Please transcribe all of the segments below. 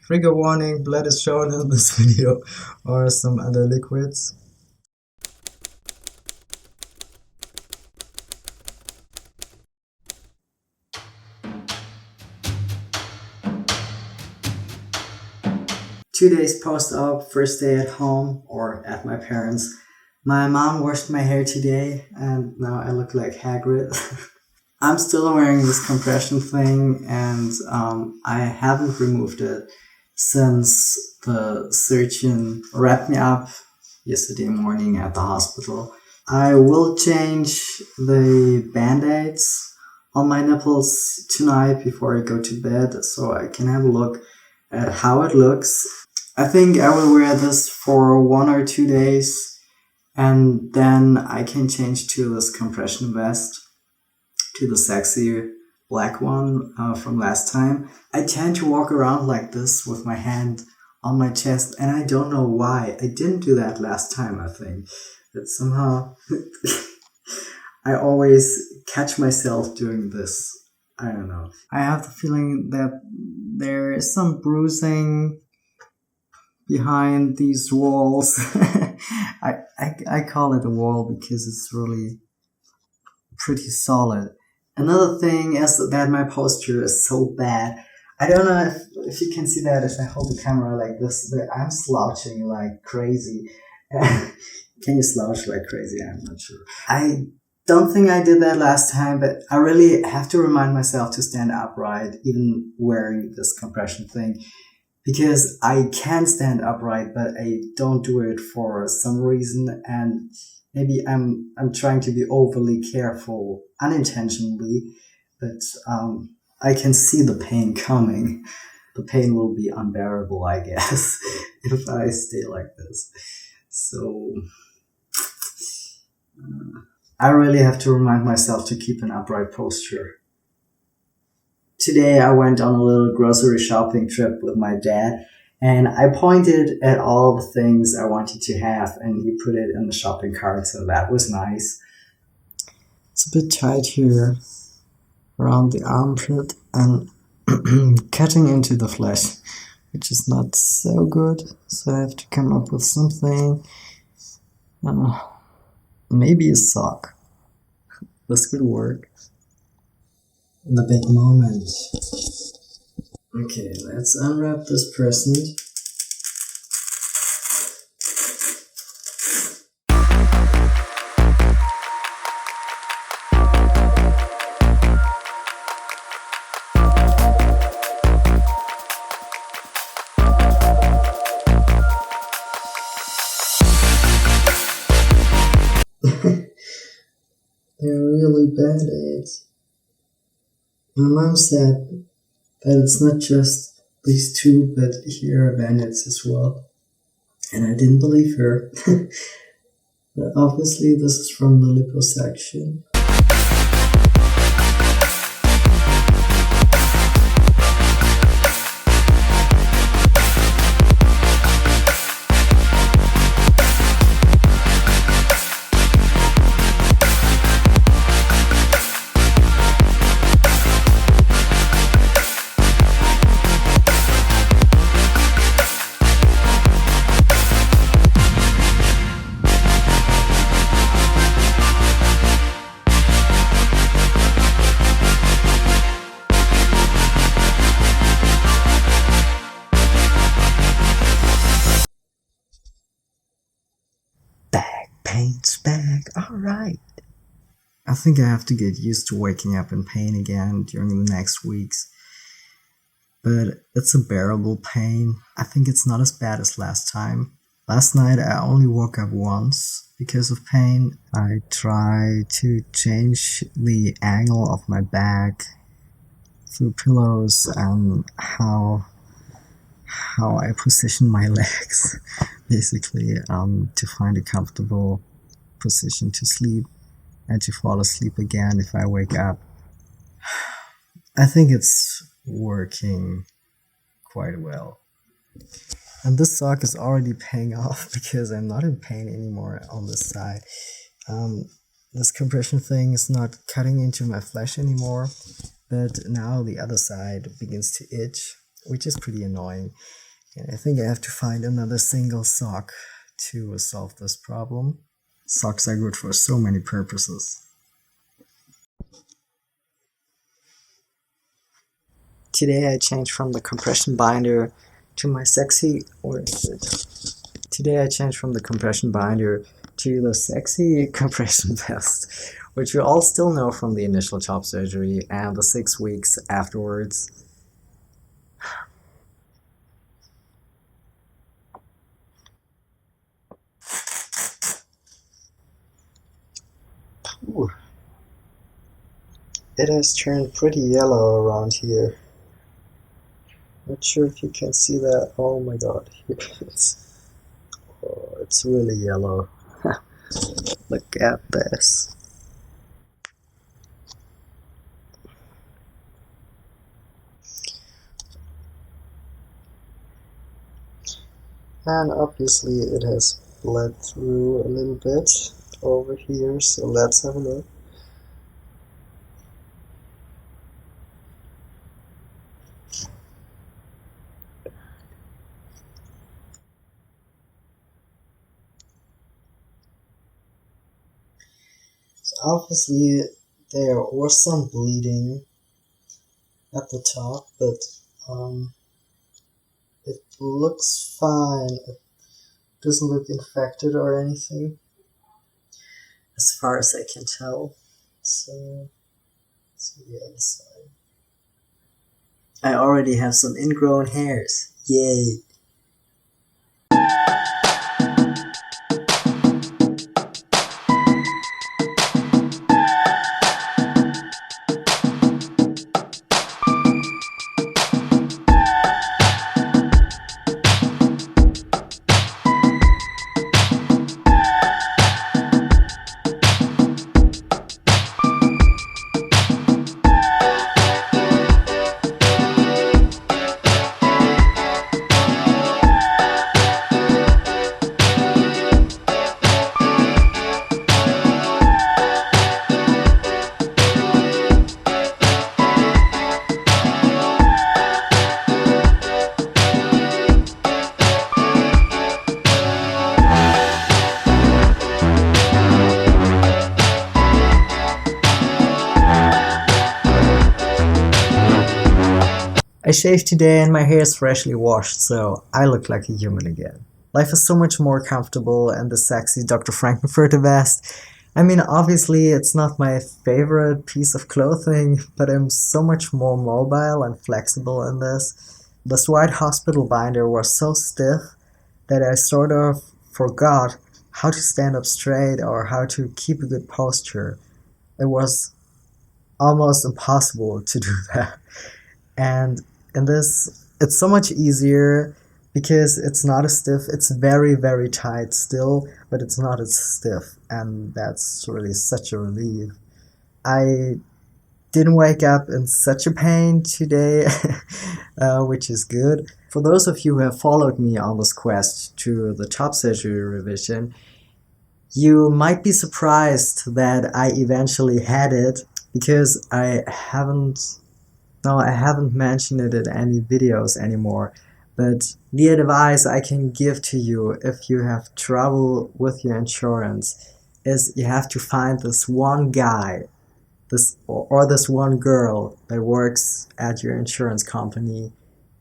Trigger warning, blood is shown in this video, or some other liquids. Two days post-op, first day at home or at my parents'. My mom washed my hair today and now I look like Hagrid. I'm still wearing this compression thing and I haven't removed it since the surgeon wrapped me up yesterday morning at the hospital. I will change the band-aids on my nipples tonight before I go to bed so I can have a look at how it looks. I think I will wear this for 1 or 2 days and then I can change to this compression vest, to the sexy black one from last time. I tend to walk around like this with my hand on my chest and I don't know why. I didn't do that last time, I think. But somehow I always catch myself doing this. I don't know. I have the feeling that there is some bruising behind these walls. I call it a wall because it's really pretty solid. Another thing is that my posture is so bad. I don't know if you can see that if I hold the camera like this, but I'm slouching like crazy. Can you slouch like crazy? I'm not sure. I don't think I did that last time, but I really have to remind myself to stand upright, even wearing this compression thing. Because I can stand upright, but I don't do it for some reason, and maybe I'm trying to be overly careful unintentionally, but I can see the pain coming. The pain will be unbearable, I guess, if I stay like this. So I really have to remind myself to keep an upright posture. Today I went on a little grocery shopping trip with my dad and I pointed at all the things I wanted to have and he put it in the shopping cart, so that was nice. It's a bit tight here around the armpit and cutting into the flesh, which is not so good, so I have to come up with something. Maybe a sock. This could work. The big moment. Okay, let's unwrap this present. They're really band-aids. My mom said that it's not just these two, but here are band-aids as well. And I didn't believe her. But obviously this is from the liposuction. Pain's back, alright. I think I have to get used to waking up in pain again during the next weeks. But it's a bearable pain. I think it's not as bad as last time. Last night I only woke up once because of pain. I try to change the angle of my back through pillows and how I position my legs, basically, to find a comfortable position to sleep and to fall asleep again if I wake up. I think it's working quite well. And this sock is already paying off because I'm not in pain anymore on this side. This compression thing is not cutting into my flesh anymore, but now the other side begins to itch which is pretty annoying. And I think I have to find another single sock to solve this problem. Socks are good for so many purposes. Today I changed from the compression binder to my sexy, or is it? Today I changed from the compression binder to the sexy compression vest, which you all still know from the initial top surgery and the 6 weeks afterwards. Ooh. It has turned pretty yellow around here. Not sure if you can see that. Oh my god, it's really yellow. Look at this. And obviously it has bled through a little bit over here, so let's have a look. So obviously there was some bleeding at the top, but it looks fine. It doesn't look infected or anything, as far as I can tell. So let's see the other side. I already have some ingrown hairs. Yay! I shaved today and my hair is freshly washed, so I look like a human again. Life is so much more comfortable and the sexy Dr. Frankenfurter vest. I mean, obviously it's not my favorite piece of clothing, but I'm so much more mobile and flexible in this. This white hospital binder was so stiff that I sort of forgot how to stand up straight or how to keep a good posture. It was almost impossible to do that. And in this, it's so much easier because it's not as stiff. It's very, very tight still, but it's not as stiff. And that's really such a relief. I didn't wake up in such a pain today, which is good. For those of you who have followed me on this quest to the top surgery revision, you might be surprised that I eventually had it, because I haven't mentioned it in any videos anymore. But the advice I can give to you if you have trouble with your insurance is you have to find this one guy, this one girl that works at your insurance company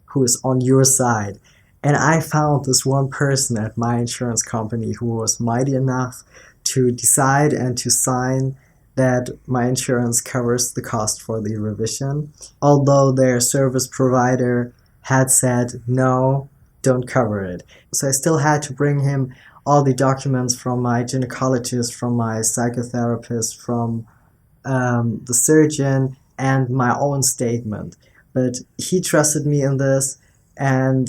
who is on your side. And I found this one person at my insurance company who was mighty enough to decide and to sign that my insurance covers the cost for the revision, although their service provider had said, no, don't cover it. So I still had to bring him all the documents from my gynecologist, from my psychotherapist, from the surgeon, and my own statement. But he trusted me in this, and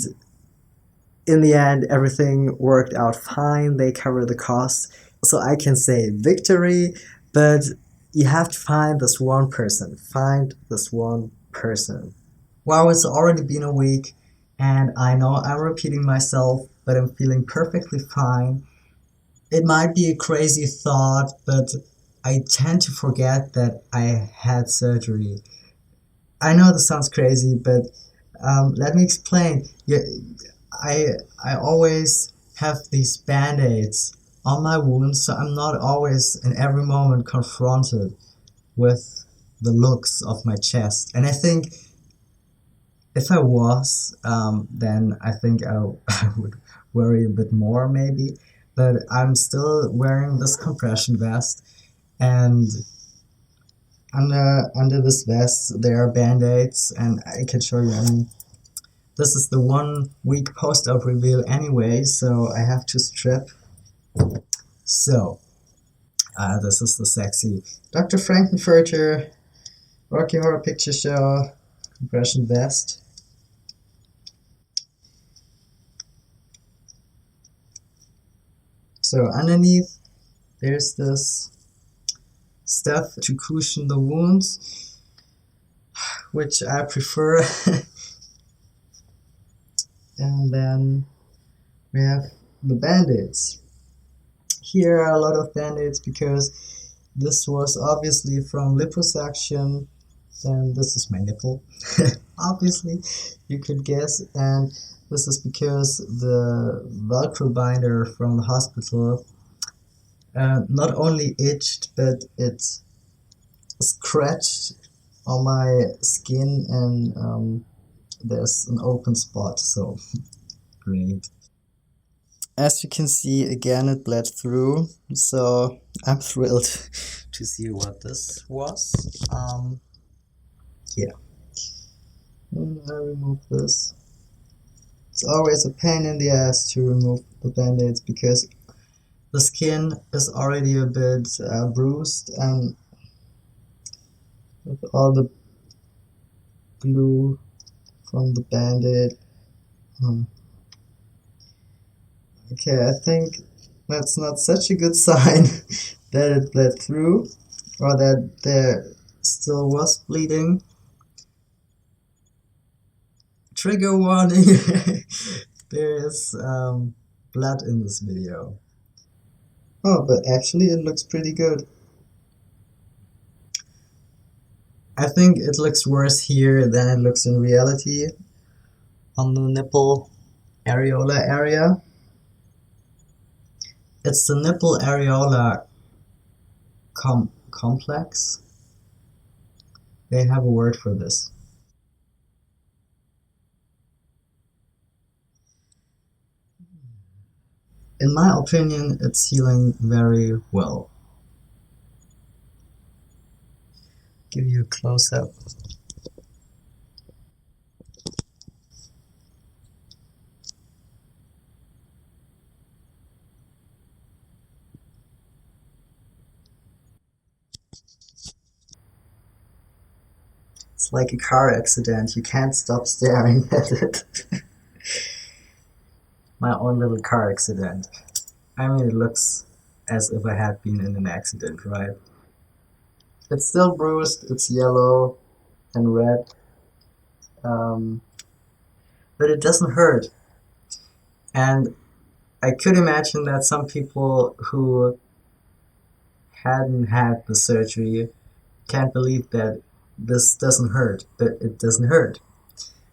in the end, everything worked out fine. They covered the cost. So I can say victory, but you have to find this one person. Find this one person. Wow, it's already been a week, and I know I'm repeating myself, but I'm feeling perfectly fine. It might be a crazy thought, but I tend to forget that I had surgery. I know this sounds crazy, but Let me explain. Yeah, I I always have these band-aids on my wounds, so I'm not always in every moment confronted with the looks of my chest. And I think if I was, then I think I would worry a bit more maybe. But I'm still wearing this compression vest, and under this vest there are band-aids, and I can show you. I mean, this is the 1 week post-op reveal anyway, so I have to strip. So, this is the sexy Dr. Frankenfurter Rocky Horror Picture Show compression vest. So underneath there's this stuff to cushion the wounds, which I prefer. And then we have the band-aids. Here are a lot of band-aids because this was obviously from liposuction, and this is my nipple. Obviously, you could guess, and this is because the Velcro binder from the hospital not only itched, but it scratched on my skin, and there's an open spot, so great. As you can see, again it bled through, so I'm thrilled to see what this was. Yeah. And I remove this. It's always a pain in the ass to remove the band-aids because the skin is already a bit bruised, and with all the glue from the band-aid. Okay, I think that's not such a good sign that it bled through, or that there still was bleeding. Trigger warning! There is blood in this video. Oh, but actually it looks pretty good. I think it looks worse here than it looks in reality on the nipple areola area. It's the nipple areolar complex. They have a word for this. In my opinion, it's healing very well. Give you a close-up. It's like a car accident. You can't stop staring at it. My own little car accident. I mean, it looks as if I had been in an accident, right? It's still bruised, it's yellow and red, but it doesn't hurt. And I could imagine that some people who hadn't had the surgery can't believe that this doesn't hurt, but it doesn't hurt,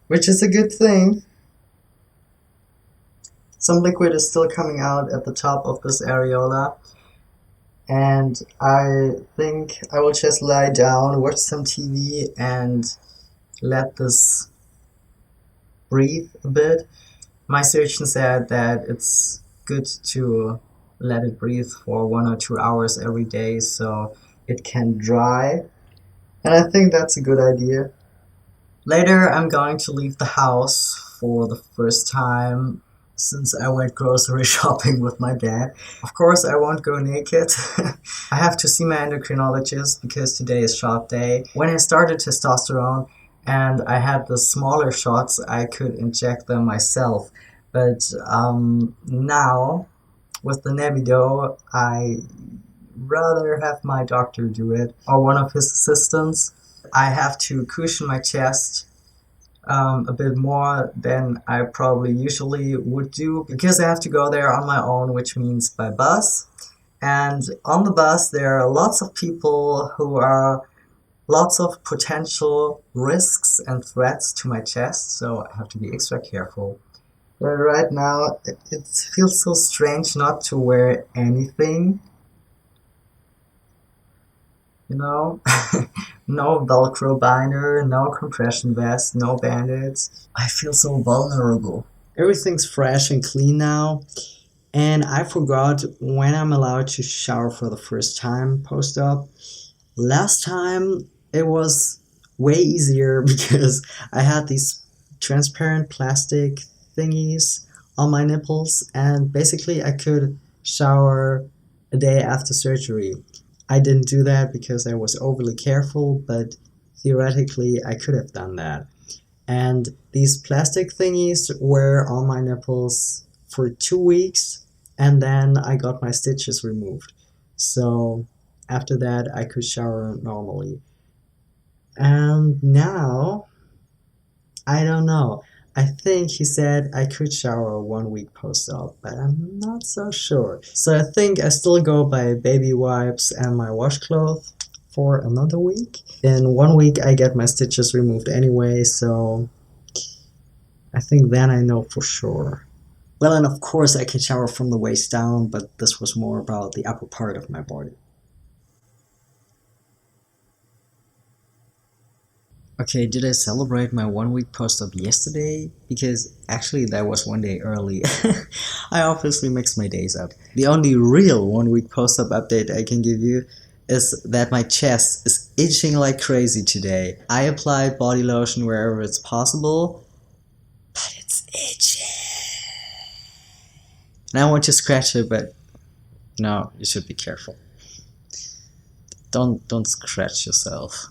which is a good thing. Some liquid is still coming out at the top of this areola, and I think I will just lie down, watch some TV, and let this breathe a bit. My surgeon said that it's good to let it breathe for 1 or 2 hours every day so it can dry, and I think that's a good idea. Later I'm going to leave the house for the first time since I went grocery shopping with my dad. Of course I won't go naked. I have to see my endocrinologist because today is shot day. When I started testosterone and I had the smaller shots, I could inject them myself. But now, with the Nebido, I rather have my doctor do it, or one of his assistants. I have to cushion my chest a bit more than I probably usually would do, because I have to go there on my own, which means by bus. And on the bus there are lots of people who are lots of potential risks and threats to my chest, so I have to be extra careful. But right now, it feels so strange not to wear anything, you know? No Velcro binder, no compression vest, no bandits. I feel so vulnerable. Everything's fresh and clean now, and I forgot when I'm allowed to shower for the first time post-op. Last time it was way easier because I had these transparent plastic thingies on my nipples, and basically I could shower a day after surgery. I didn't do that because I was overly careful, but theoretically I could have done that. And these plastic thingies were on my nipples for 2 weeks, and then I got my stitches removed. So after that, I could shower normally. And now, I don't know. I think he said I could shower 1 week post-op, but I'm not so sure. So I think I still go by baby wipes and my washcloth for another week. In 1 week, I get my stitches removed anyway, so I think then I know for sure. Well, and of course I can shower from the waist down, but this was more about the upper part of my body. Okay, did I celebrate my 1 week post-op yesterday? Because actually that was 1 day early. I obviously mixed my days up. The only real 1 week post-op update I can give you is that my chest is itching like crazy today. I applied body lotion wherever it's possible, but it's itching. And I want to scratch it, but no, you should be careful. Don't scratch yourself.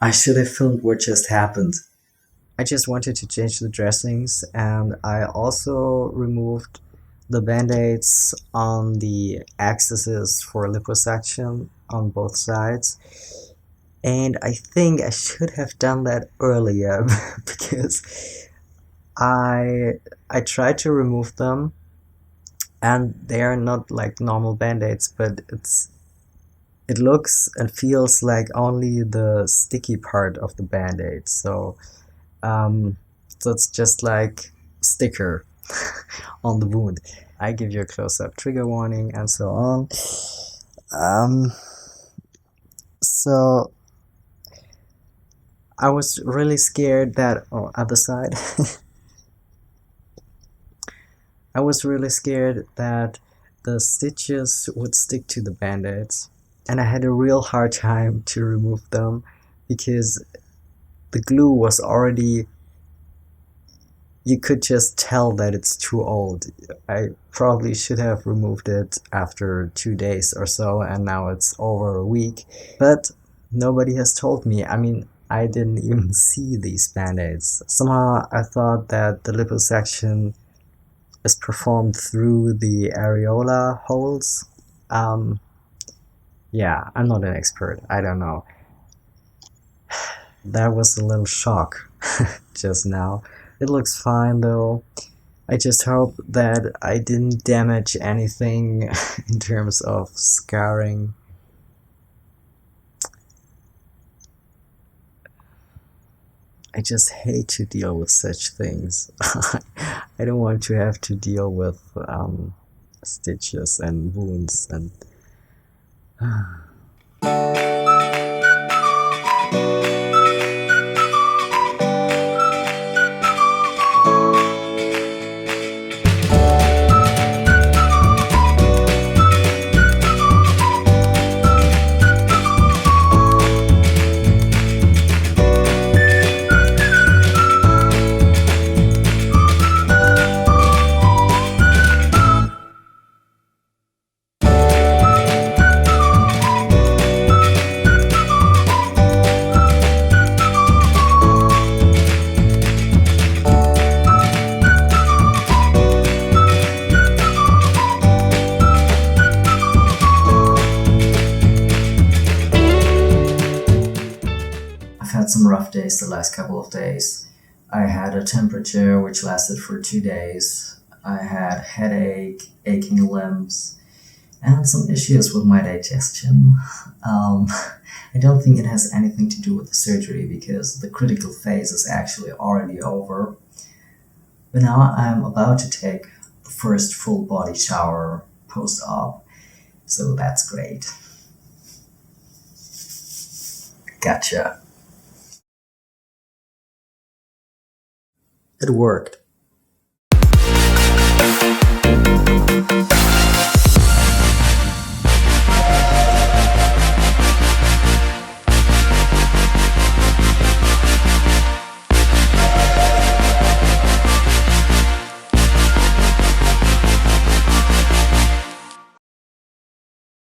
I should have filmed what just happened. I just wanted to change the dressings, and I also removed the band-aids on the axes for liposuction on both sides. And I think I should have done that earlier because I tried to remove them, and they are not like normal band-aids, but it looks and feels like only the sticky part of the band-aid. So it's just like sticker on the wound. I give you a close-up trigger warning and so on. So I was really scared that other side. I was really scared that the stitches would stick to the band-aids, and I had a real hard time to remove them because the glue was already, you could just tell that it's too old. I probably should have removed it after 2 days or so, and now it's over a week. But nobody has told me. I mean, I didn't even see these band-aids. Somehow I thought that the liposuction is performed through the areolar holes. Yeah, I'm not an expert. I don't know. That was a little shock just now. It looks fine though. I just hope that I didn't damage anything in terms of scarring. I just hate to deal with such things. I don't want to have to deal with stitches and wounds and had some rough days the last couple of days. I had a temperature which lasted for 2 days. I had headache, aching limbs, and some issues with my digestion. I don't think it has anything to do with the surgery because the critical phase is actually already over. But now I'm about to take the first full body shower post-op, so that's great. Gotcha. It worked.